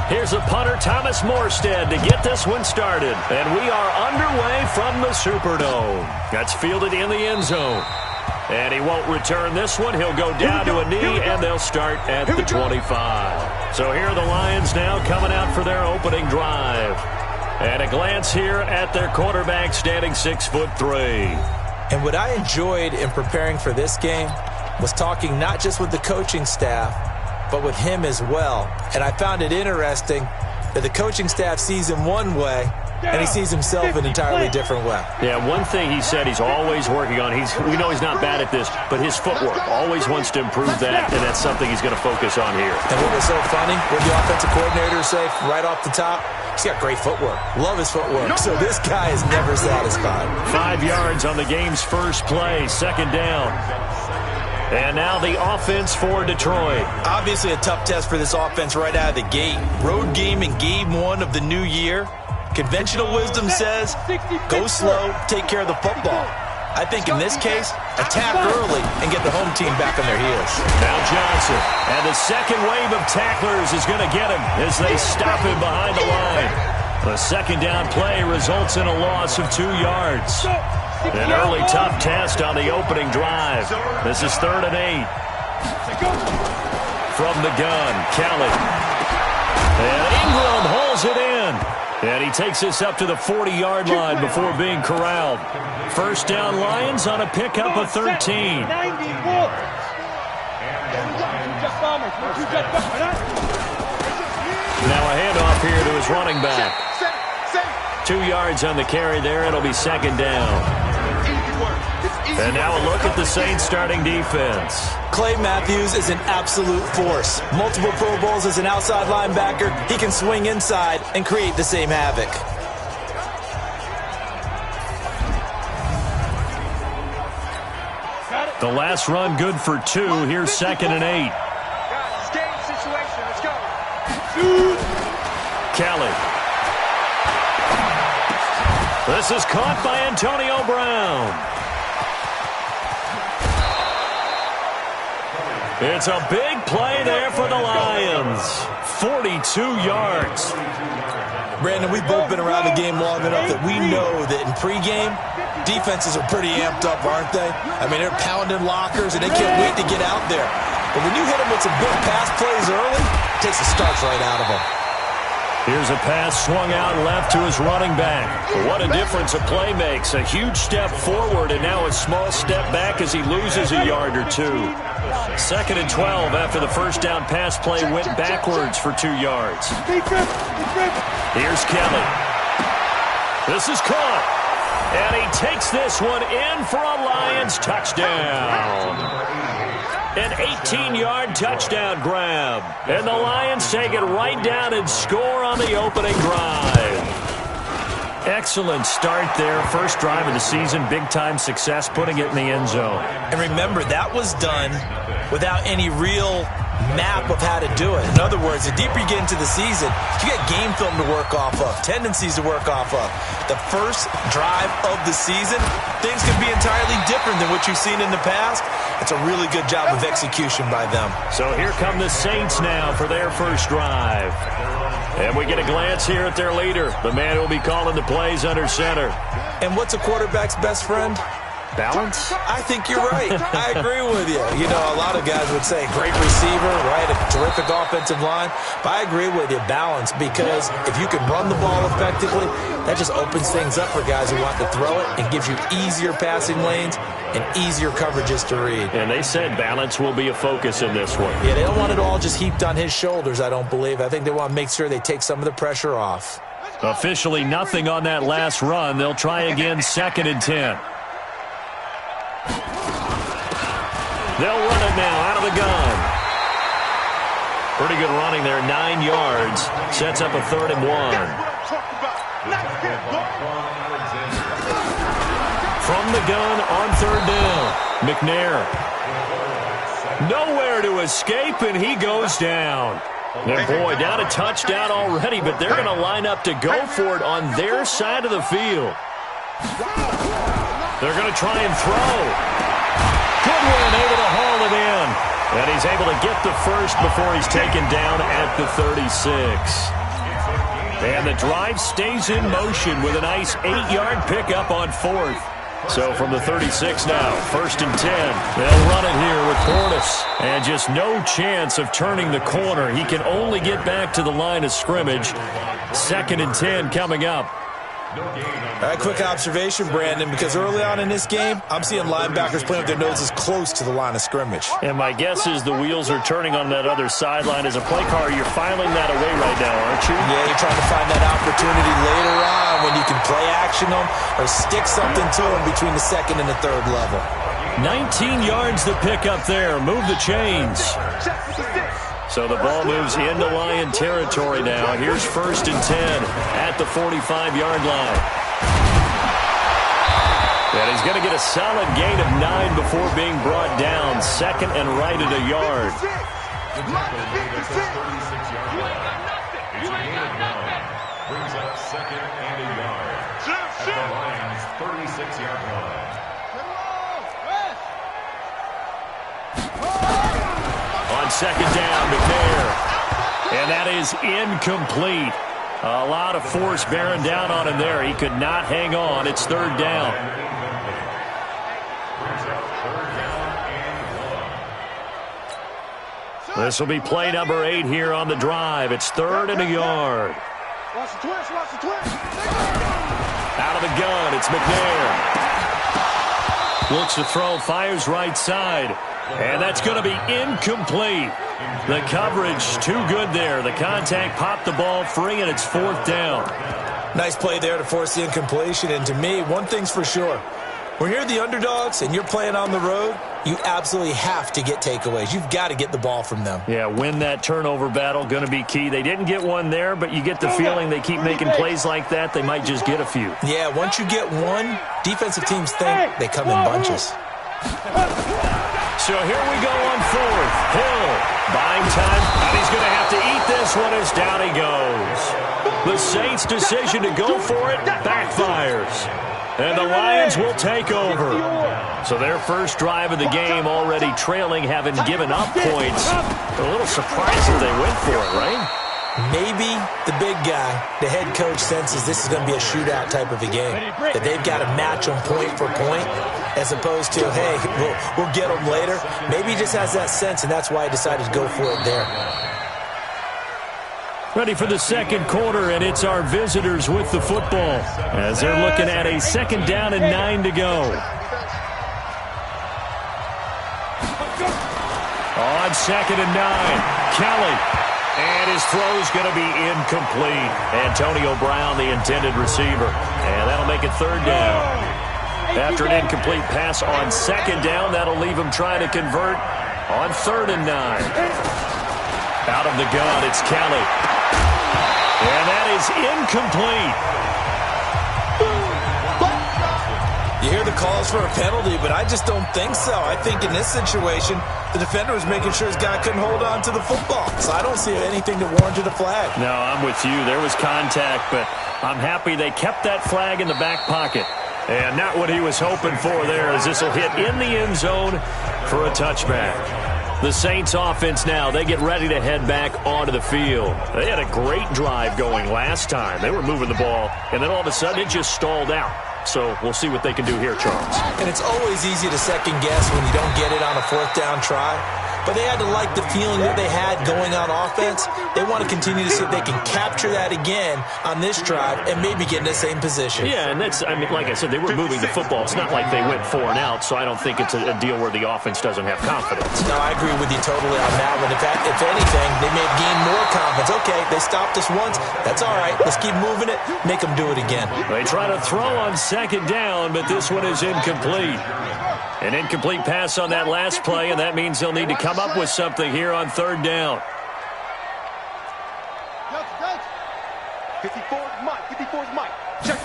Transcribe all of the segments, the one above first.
Here's the punter, Thomas Morstead, to get this one started. And we are underway from the Superdome. That's fielded in the end zone. And he won't return this one. He'll go down to a knee, and they'll start at the 25. So here are the Lions now coming out for their opening drive. And a glance here at their quarterback, standing 6'3". And what I enjoyed in preparing for this game was talking not just with the coaching staff, but with him as well. And I found it interesting that the coaching staff sees him one way, and he sees himself an entirely different way. Yeah, one thing he said he's always working on, we know he's not bad at this, but his footwork, always wants to improve that, and that's something he's going to focus on here. And what was so funny, what the offensive coordinator say right off the top, he's got great footwork. Love his footwork. So this guy is never satisfied. 5 yards on the game's first play, second down. And now the offense for Detroit. Obviously a tough test for this offense right out of the gate. Road game in game 1 of the new year. Conventional wisdom says, go slow, take care of the football. I think in this case, attack early and get the home team back on their heels. Now Johnson, and the second wave of tacklers is going to get him as they stop him behind the line. The second down play results in a loss of 2 yards. An early tough test on the opening drive. This is 3rd and 8. From the gun, Kelly. And Ingram holds it in. And he takes this up to the 40-yard line before being corralled. First down Lions on a pickup of 13. Now a handoff here to his running back. 2 yards on the carry there. It'll be second down. And now a look at the Saints starting defense. Clay Matthews is an absolute force. Multiple Pro Bowls as an outside linebacker. He can swing inside and create the same havoc. The last run good for 2. Here's 2nd and 8. Game situation. Let's go. Kelly. This is caught by Antonio Brown. It's a big play there for the Lions. 42 yards. Brandon, we've both been around the game long enough that we know that in pregame, defenses are pretty amped up, aren't they? I mean, they're pounding lockers, and they can't wait to get out there. But when you hit them with some big pass plays early, it takes the starch right out of them. Here's a pass swung out left to his running back. What a difference a play makes. A huge step forward and now a small step back as he loses a yard or 2. 2nd and 12 after the first down pass play went backwards for 2 yards. Here's Kelly. This is caught. And he takes this one in for a Lions touchdown. An 18-yard touchdown grab. And the Lions take it right down and score on the opening drive. Excellent start there. First drive of the season. Big-time success putting it in the end zone. And remember, that was done without any real map of how to do it. In other words, the deeper you get into the season, you get game film to work off of, tendencies to work off of. The first drive of the season, things can be entirely different than what you've seen in the past. It's a really good job of execution by them. So here come the Saints now for their first drive. And we get a glance here at their leader, the man who will be calling the plays under center. And what's a quarterback's best friend? Balance? I think you're right. I agree with you. You know, a lot of guys would say great receiver, right? A terrific offensive line. But I agree with you, balance, because if you can run the ball effectively, that just opens things up for guys who want to throw it and gives you easier passing lanes and easier coverages to read. And they said balance will be a focus in this one. Yeah, they don't want it all just heaped on his shoulders, I don't believe. I think they want to make sure they take some of the pressure off. Officially nothing on that last run. They'll try again 2nd and 10. They'll run it now out of the gun. Pretty good running there, 9 yards. Sets up a 3rd and 1. From the gun on 3rd down, McNair. Nowhere to escape, and he goes down. And boy, down a touchdown already, but they're going to line up to go for it on their side of the field. They're going to try and throw. Goodwin able to haul it in. And he's able to get the first before he's taken down at the 36. And the drive stays in motion with a nice 8-yard pickup on fourth. So from the 36 now, 1st and 10. They'll run it here with Portis. And just no chance of turning the corner. He can only get back to the line of scrimmage. 2nd and 10 coming up. All right, quick observation, Brandon, because early on in this game, I'm seeing linebackers playing with their noses close to the line of scrimmage. And my guess is the wheels are turning on that other sideline. As a play caller, you're filing that away right now, aren't you? Yeah, you're trying to find that opportunity later on when you can play action them or stick something to them between the 2nd and the 3rd level. 19 yards to pick up there. Move the chains. So the ball moves into Lion territory now. Here's 1st and 10 at the 45-yard line. And he's going to get a solid gain of 9 before being brought down. 2nd and right at a yard. Brings up 2nd and a yard at the Lions' 36-yard line. On 2nd down, McNair. And that is incomplete. A lot of force bearing down on him there. He could not hang on. It's 3rd down. This will be play number 8 here on the drive. It's 3rd and a yard. Watch the twist, watch the twist. Out of the gun, it's McNair. Looks to throw, fires right side. And that's going to be incomplete. The coverage too good there. The contact popped the ball free, and it's 4th down. Nice play there to force the incompletion. And to me, one thing's for sure. When you're the underdogs and you're playing on the road, you absolutely have to get takeaways. You've got to get the ball from them. Yeah, win that turnover battle, going to be key. They didn't get one there, but you get the feeling they keep making plays like that, they might just get a few. Yeah, once you get one, defensive teams think they come in bunches. So here we go on 4th. Hill, buying time, and he's going to have to eat this one as down he goes. The Saints' decision to go for it backfires. And the Lions will take over. So their first drive of the game already trailing, having given up points. A little surprised that they went for it, right? Maybe the big guy, the head coach, senses this is going to be a shootout type of a game. That they've got to match them point for point as opposed to, hey, we'll get them later. Maybe he just has that sense, and that's why he decided to go for it there. Ready for the 2nd quarter, and it's our visitors with the football as they're looking at a 2nd down and 9 to go. On 2nd and 9, Kelly. And his throw's going to be incomplete. Antonio Brown, the intended receiver. And that'll make it 3rd down. After an incomplete pass on 2nd down, that'll leave him trying to convert on 3rd and 9. Out of the gun, it's Kelly. And that is incomplete. You hear the calls for a penalty, but I just don't think so. I think in this situation, the defender was making sure his guy couldn't hold on to the football. So I don't see anything that warranted a flag. No, I'm with you. There was contact, but I'm happy they kept that flag in the back pocket. And not what he was hoping for there, as this will hit in the end zone for a touchback. The Saints offense now, they get ready to head back onto the field. They had a great drive going last time. They were moving the ball, and then all of a sudden it just stalled out. So we'll see what they can do here, Charles. And it's always easy to second guess when you don't get it on a 4th down try. But they had to like the feeling that they had going on offense. They want to continue to see if they can capture that again on this drive and maybe get in the same position. Yeah, and that's, I mean, like I said, they were moving the football. It's not like they went 4 and out, so I don't think it's a deal where the offense doesn't have confidence. No, I agree with you totally on that one. In fact, if anything, they may have gained more confidence. Okay, they stopped us once. That's all right. Let's keep moving it. Make them do it again. They try to throw on 2nd down, but this one is incomplete. An incomplete pass on that last play, and that means they'll need to come up with something here on 3rd down. 54's Mike. 54's Mike. Check.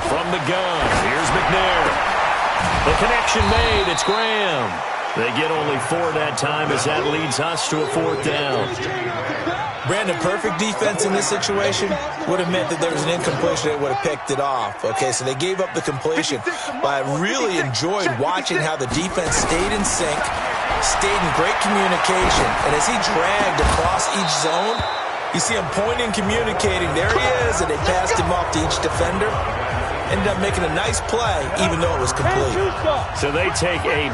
From the gun, here's McNair. The connection made. It's Graham. They get only 4 that time as that leads us to a 4th down. Brandon, perfect defense in this situation would have meant that there was an incompletion that would have picked it off. Okay, so they gave up the completion. But I really enjoyed watching how the defense stayed in sync, stayed in great communication. And as he dragged across each zone, you see him pointing, communicating. There he is, and they passed him off to each defender. Ended up making a nice play, even though it was complete. So they take a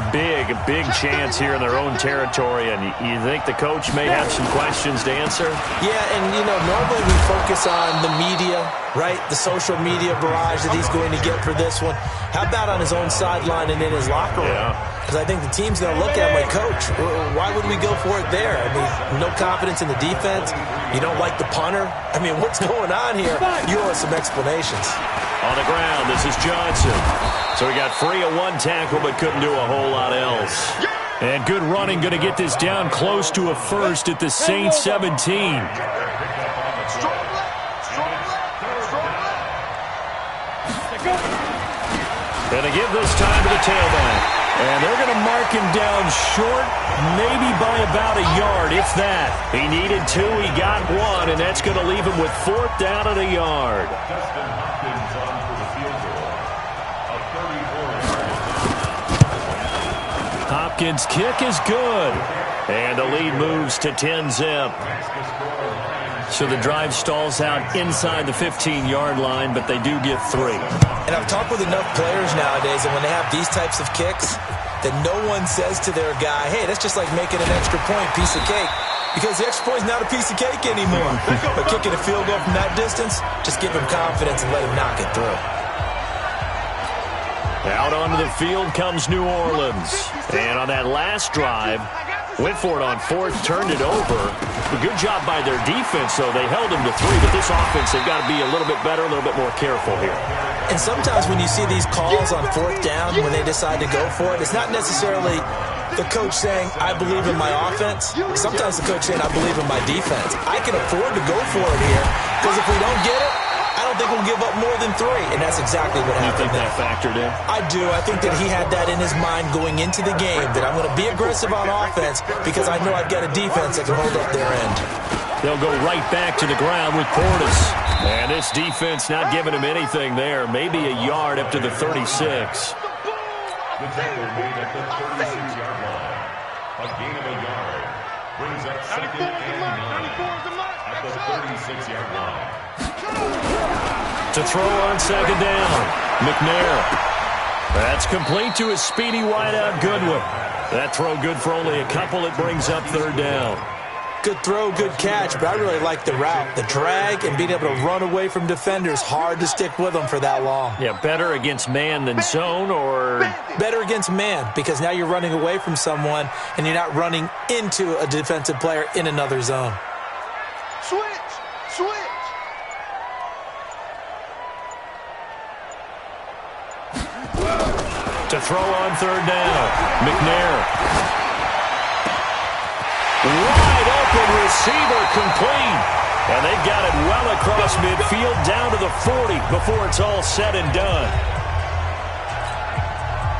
big chance here in their own territory, and you think the coach may have some questions to answer? Yeah, and, normally we focus on the media, right? The social media barrage that he's going to get for this one. How about on his own sideline and in his locker room? Because I think the team's going to look at him like, Coach, why would we go for it there? I mean, no confidence in the defense. You don't like the punter? I mean, what's going on here? You owe us some explanations. On the ground, this is Johnson. So he got free of one tackle, but couldn't do a whole lot else. And good running, going to get this down close to a first at the Saints 17. Going to give this time to the tailback. And they're going to mark him down short, maybe by about a yard, if that. He needed 2, he got 1, and that's going to leave him with 4th down at a yard. Hopkins' kick is good. And the lead moves to 10-zip. So the drive stalls out inside the 15-yard line, but they do get 3. And I've talked with enough players nowadays, and when they have these types of kicks, that no one says to their guy, hey, that's just like making an extra point, piece of cake. Because the extra point is not a piece of cake anymore. But kicking a field goal from that distance, just give him confidence and let him knock it through. Out onto the field comes New Orleans. And on that last drive, went for it on 4th, turned it over. A good job by their defense, though. They held them to 3, but this offense, they've got to be a little bit better, a little bit more careful here. And sometimes when you see these calls on 4th down, when they decide to go for it, it's not necessarily the coach saying, I believe in my offense. Sometimes the coach saying, I believe in my defense. I can afford to go for it here, because if we don't get it, I don't think we'll give up more than 3, and that's exactly what happened. You think that factored in? I do. I think that he had that in his mind going into the game, that I'm going to be aggressive on offense because I know I've got a defense that can hold up their end. They'll go right back to the ground with Portis. And this defense not giving him anything there. Maybe a yard up to the 36. The tackle made at the 36-yard line. A gain of a yard. Brings up 2nd and 9 at the 36-yard line. To throw on 2nd down, McNair. That's complete to his speedy wideout Goodwin. That throw good for only a couple. It brings up 3rd down. Good throw, good catch, but I really like the route. The drag and being able to run away from defenders, hard to stick with them for that long. Yeah, better against man than zone, or? Better against man, because now you're running away from someone and you're not running into a defensive player in another zone. Switch! To throw on 3rd down, McNair. Wide open receiver complete. And they've got it well across midfield down to the 40 before it's all said and done.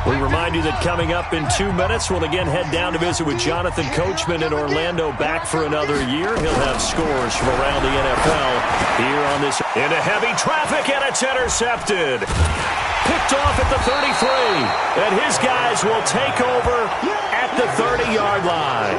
We remind you that coming up in 2 minutes, we'll again head down to visit with Jonathan Coachman in Orlando, back for another year. He'll have scores from around the NFL here on this. Into heavy traffic, and it's intercepted. Picked off at the 33, and his guys will take over at the 30-yard line.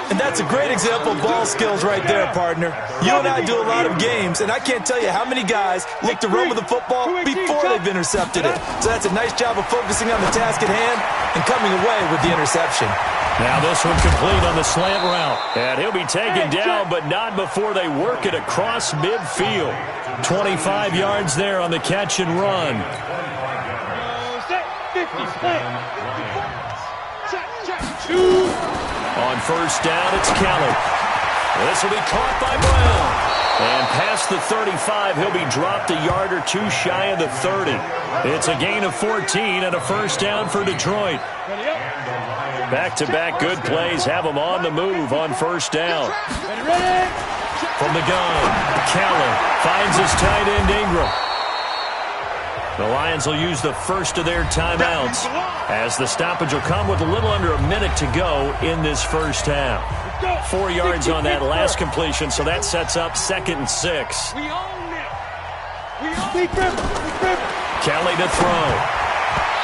And that's a great example of ball skills right there, partner. You and I do a lot of games, and I can't tell you how many guys look to run with the football before they've intercepted it. So that's a nice job of focusing on the task at hand and coming away with the interception. Now this one complete on the slant route. And he'll be taken down, but not before they work it across midfield. 25 yards there on the catch and run. On 1st down, it's Kelly. This will be caught by Brown. And past the 35, he'll be dropped a yard or 2 shy of the 30. It's a gain of 14 and a 1st down for Detroit. Back-to-back good plays have them on the move on 1st down. From the gun, Kelly finds his tight end Ingram. The Lions will use the first of their timeouts as the stoppage will come with a little under a minute to go in this first half. 4 yards on that last completion, so that sets up 2nd and 6. Kelly to throw.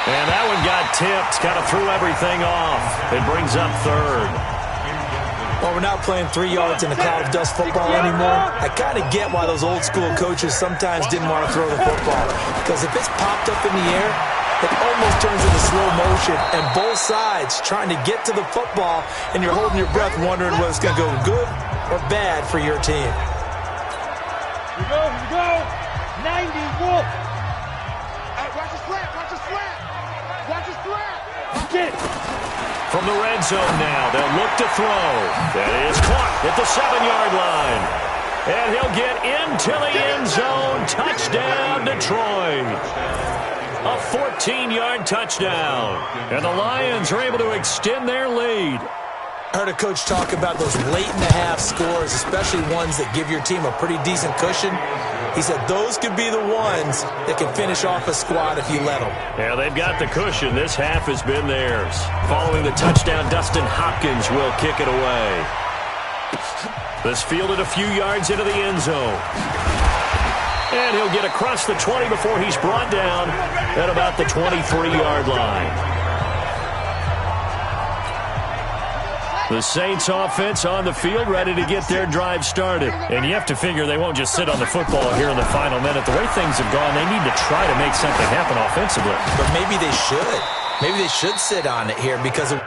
And that one got tipped, kind of threw everything off. It brings up third. Well, we're not playing 3 yards in a cloud of dust football anymore. I kind of get why those old school coaches sometimes didn't want to throw the football. Because if it's popped up in the air, it almost turns into slow motion. And both sides trying to get to the football, and you're holding your breath wondering whether it's going to go good or bad for your team. Here we go. 90, Wolf. Hey, watch the slant, watch the slant. Watch the slant. Get it. From the red zone now, they'll look to throw. That is caught at the 7-yard line. And he'll get into the end zone. Touchdown, Detroit. A 14-yard touchdown. And the Lions are able to extend their lead. I heard a coach talk about those late-in-the-half scores, especially ones that give your team a pretty decent cushion. He said those could be the ones that can finish off a squad if you let them. Yeah, they've got the cushion. This half has been theirs. Following the touchdown, Dustin Hopkins will kick it away. This fielded a few yards into the end zone. And he'll get across the 20 before he's brought down at about the 23-yard line. The Saints offense on the field, ready to get their drive started. And you have to figure they won't just sit on the football here in the final minute. The way things have gone, they need to try to make something happen offensively. But maybe they should. Maybe they should sit on it here because of...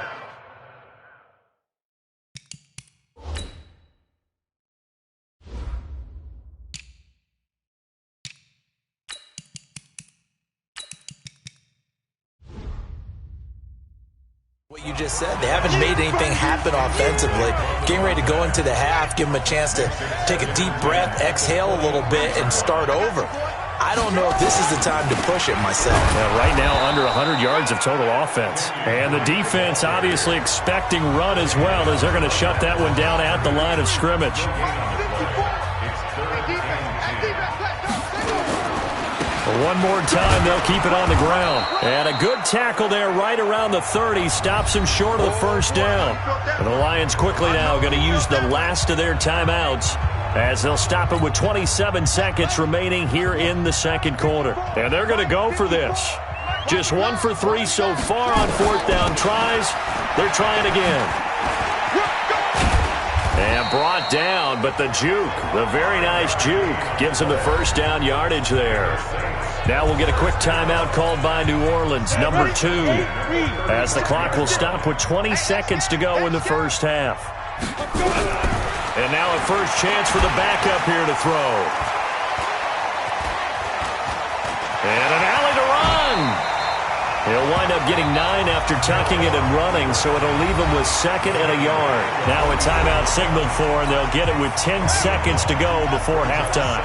what you just said. They haven't made anything happen offensively. Getting ready to go into the half, give them a chance to take a deep breath, exhale a little bit, and start over. I don't know if this is the time to push it myself. Yeah, right now, under 100 yards of total offense. And the defense obviously expecting run as well, as they're going to shut that one down at the line of scrimmage. One more time, they'll keep it on the ground. And a good tackle there right around the 30. Stops him short of the first down. And the Lions quickly now going to use the last of their timeouts as they'll stop it with 27 seconds remaining here in the second quarter. And they're going to go for this. Just 1 for 3 so far on fourth down tries. They're trying again. And brought down, but the juke, the very nice juke, gives him the first down yardage there. Now we'll get a quick timeout called by New Orleans, number 2, as the clock will stop with 20 seconds to go in the first half. And now a first chance for the backup here to throw. And an alley to run. He'll wind up getting 9 after tucking it and running, so it'll leave him with 2nd and a yard. Now a timeout signaled for, and they'll get it with 10 seconds to go before halftime.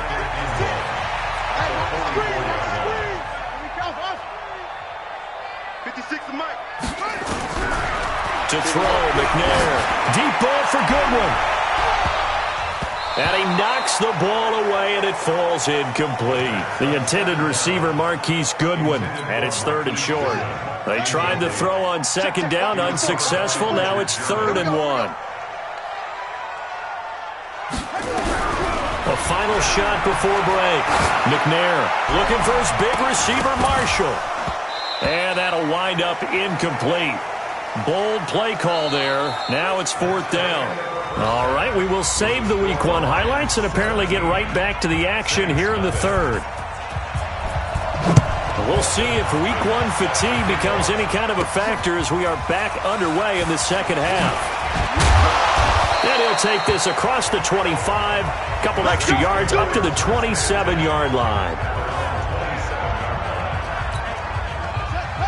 56 to Mike. To throw, McNair. Deep ball for Goodwin. And he knocks the ball away, and it falls incomplete. The intended receiver, Marquise Goodwin, and it's 3rd and short. They tried to throw on 2nd down, unsuccessful. Now it's 3rd and 1. A final shot before break. McNair looking for his big receiver, Marshall. And that'll wind up incomplete. Bold play call there. Now it's 4th down. All right, we will save the Week 1 highlights and apparently get right back to the action here in the 3rd. We'll see if Week 1 fatigue becomes any kind of a factor as we are back underway in the second half. And he'll take this across the 25, couple extra yards up to the 27-yard line.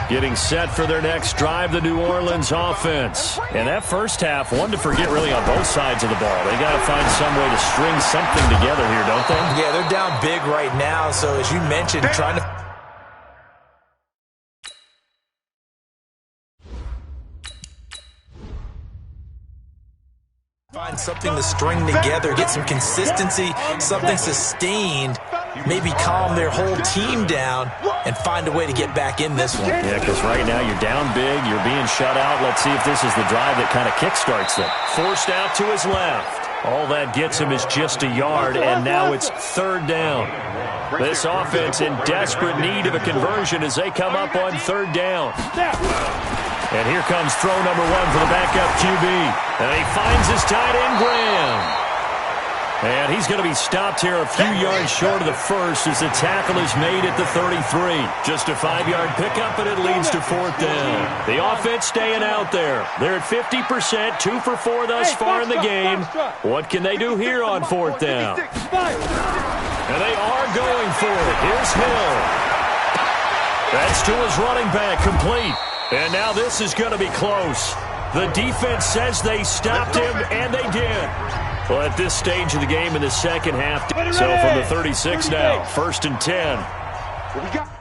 Getting set for their next drive, the New Orleans offense. And that first half, one to forget really on both sides of the ball. They got to find some way to string something together here, don't they? Yeah, they're down big right now, so as you mentioned, trying to find something to string together, get some consistency, something sustained, maybe calm their whole team down and find a way to get back in this one. Yeah, because right now you're down big, you're being shut out. Let's see if this is the drive that kind of kickstarts them. Forced out to his left. All that gets him is just a yard, and now it's third down. This offense in desperate need of a conversion as they come up on third down. And here comes throw number one for the backup QB. And he finds his tight end, Graham. And he's going to be stopped here a few yards short of the first as the tackle is made at the 33. Just a 5-yard pickup, and it leads to fourth down. The offense staying out there. They're at 50%, 2 for 4 thus far in the game. What can they do here on fourth down? And they are going for it. Here's Hill. That's to his running back, complete. And now this is going to be close. The defense says they stopped him, and they did. Well, at this stage of the game in the second half, so from the 36 now, 1st and 10. What we got?